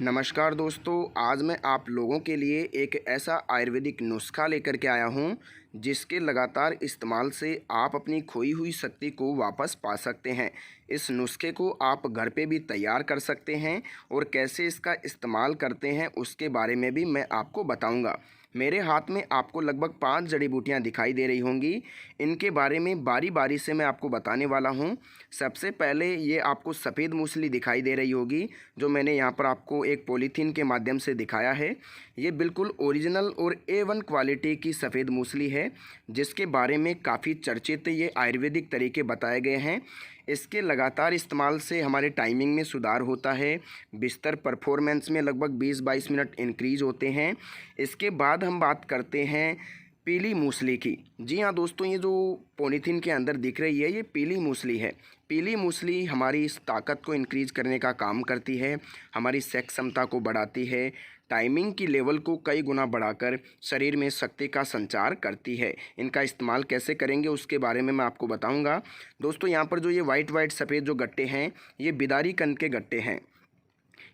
नमस्कार दोस्तों, आज मैं आप लोगों के लिए एक ऐसा आयुर्वेदिक नुस्खा लेकर के आया हूं जिसके लगातार इस्तेमाल से आप अपनी खोई हुई शक्ति को वापस पा सकते हैं। इस नुस्खे को आप घर पे भी तैयार कर सकते हैं और कैसे इसका इस्तेमाल करते हैं उसके बारे में भी मैं आपको बताऊंगा। मेरे हाथ में आपको लगभग 5 जड़ी बूटियाँ दिखाई दे रही होंगी। इनके बारे में बारी बारी से मैं आपको बताने वाला हूँ। सबसे पहले ये आपको सफ़ेद मूसली दिखाई दे रही होगी, जो मैंने यहाँ पर आपको एक पॉलीथीन के माध्यम से दिखाया है। ये बिल्कुल ओरिजिनल और A1 क्वालिटी की सफ़ेद मूसली है, जिसके बारे में काफ़ी चर्चित ये आयुर्वेदिक तरीके बताए गए हैं। इसके लगातार इस्तेमाल से हमारे टाइमिंग में सुधार होता है, बिस्तर परफॉर्मेंस में लगभग 20-22 मिनट इंक्रीज़ होते हैं। इसके बाद हम बात करते हैं पीली मूसली की। जी हाँ दोस्तों, ये जो पॉलीथीन के अंदर दिख रही है ये पीली मूसली है। पीली मूसली हमारी इस ताकत को इंक्रीज़ करने का काम करती है, हमारी सेक्स क्षमता को बढ़ाती है, टाइमिंग की लेवल को कई गुना बढ़ाकर शरीर में शक्ति का संचार करती है। इनका इस्तेमाल कैसे करेंगे उसके बारे में मैं आपको बताऊंगा। दोस्तों, यहाँ पर जो ये वाइट सफ़ेद जो गट्टे हैं ये बिदारी कंद के गट्टे हैं।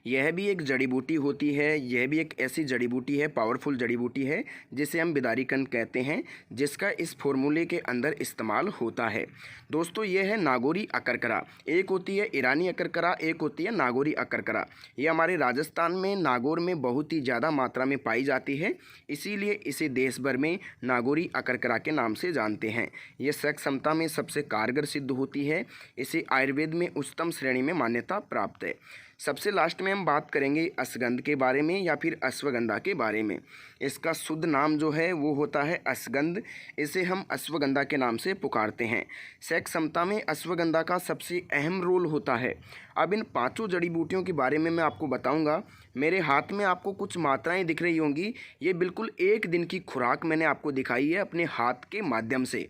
यह भी एक जड़ी बूटी होती है। यह भी एक ऐसी जड़ी बूटी है, पावरफुल जड़ी बूटी है, जिसे हम बिदारी कंद कहते हैं, जिसका इस फॉर्मूले के अंदर इस्तेमाल होता है। दोस्तों, यह है नागौरी अकरकरा। एक होती है ईरानी अकरकरा, एक होती है नागौरी अकरकरा। ये हमारे राजस्थान में नागौर में बहुत ही ज़्यादा मात्रा में पाई जाती है, इसीलिए इसे देश भर में नागौरी अकरकरा के नाम से जानते हैं। यह सेक्स क्षमता में सबसे कारगर सिद्ध होती है। इसे आयुर्वेद में उच्चतम श्रेणी में मान्यता प्राप्त है। सबसे लास्ट में हम बात करेंगे अश्वगंध के बारे में या फिर अश्वगंधा के बारे में। इसका शुद्ध नाम जो है वो होता है अश्वगंध। इसे हम अश्वगंधा के नाम से पुकारते हैं। सेक्स क्षमता में अश्वगंधा का सबसे अहम रोल होता है। अब इन 5 जड़ी बूटियों के बारे में मैं आपको बताऊंगा। मेरे हाथ में आपको कुछ मात्राएं दिख रही होंगी। ये बिल्कुल 1 दिन की खुराक मैंने आपको दिखाई है अपने हाथ के माध्यम से।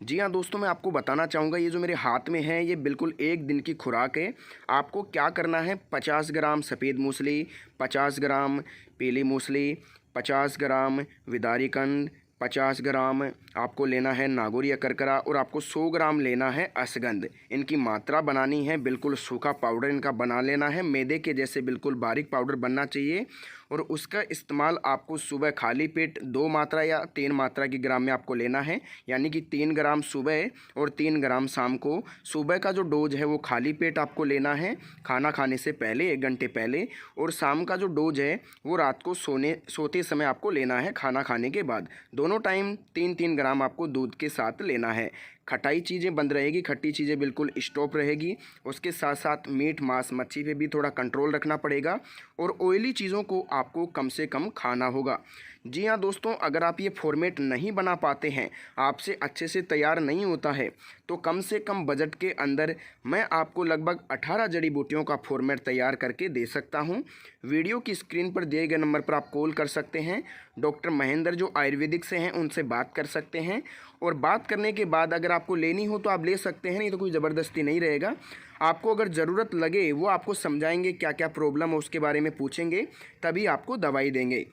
जी हाँ दोस्तों, मैं आपको बताना चाहूँगा, ये जो मेरे हाथ में है ये बिल्कुल 1 दिन की खुराक है। आपको क्या करना है, 50 ग्राम सफ़ेद मूसली, 50 ग्राम पीली मूसली, 50 ग्राम विदारी कंद, 50 ग्राम आपको लेना है नागौरी अकरकरा और आपको 100 ग्राम लेना है अश्वगंध। इनकी मात्रा बनानी है, बिल्कुल सूखा पाउडर इनका बना लेना है, मैदे के जैसे बिल्कुल बारीक पाउडर बनना चाहिए। और उसका इस्तेमाल आपको सुबह खाली पेट 2 मात्रा या 3 मात्रा की ग्राम में आपको लेना है, यानी कि 3 ग्राम सुबह और 3 ग्राम शाम को। सुबह का जो डोज है वो खाली पेट आपको लेना है खाना खाने से पहले 1 घंटे पहले, और शाम का जो डोज है वो रात को सोते समय आपको लेना है खाना खाने के बाद। दोनों टाइम 3-3 ग्राम आपको दूध के साथ लेना है। खटाई चीज़ें बंद रहेगी, खट्टी चीज़ें बिल्कुल स्टॉप रहेगी। उसके साथ साथ मीट मांस मच्छी पे भी थोड़ा कंट्रोल रखना पड़ेगा और ऑयली चीज़ों को आपको कम से कम खाना होगा। जी हाँ दोस्तों, अगर आप ये फॉर्मेट नहीं बना पाते हैं, आपसे अच्छे से तैयार नहीं होता है, तो कम से कम बजट के अंदर मैं आपको लगभग 18 जड़ी बूटियों का फॉर्मेट तैयार करके दे सकता हूँ। वीडियो की स्क्रीन पर दिए गए नंबर पर आप कॉल कर सकते हैं। डॉक्टर महेंद्र जो आयुर्वेदिक से हैं उनसे बात कर सकते हैं, और बात करने के बाद अगर आपको लेनी हो तो आप ले सकते हैं, नहीं तो कोई ज़बरदस्ती नहीं रहेगा। आपको अगर ज़रूरत लगे वो आपको समझाएंगे, क्या क्या प्रॉब्लम है उसके बारे में पूछेंगे, तभी आपको दवाई देंगे।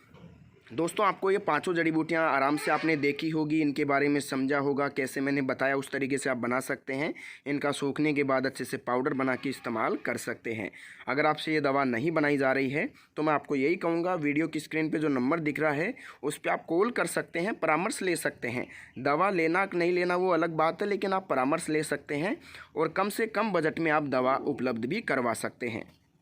दोस्तों, आपको ये 5 जड़ी बूटियाँ आराम से आपने देखी होगी, इनके बारे में समझा होगा, कैसे मैंने बताया उस तरीके से आप बना सकते हैं। इनका सूखने के बाद अच्छे से पाउडर बना के इस्तेमाल कर सकते हैं। अगर आपसे ये दवा नहीं बनाई जा रही है तो मैं आपको यही कहूँगा, वीडियो की स्क्रीन पे जो नंबर दिख रहा है उस पर आप कॉल कर सकते हैं, परामर्श ले सकते हैं। दवा लेना नहीं लेना वो अलग बात है, लेकिन आप परामर्श ले सकते हैं और कम से कम बजट में आप दवा उपलब्ध भी करवा सकते हैं।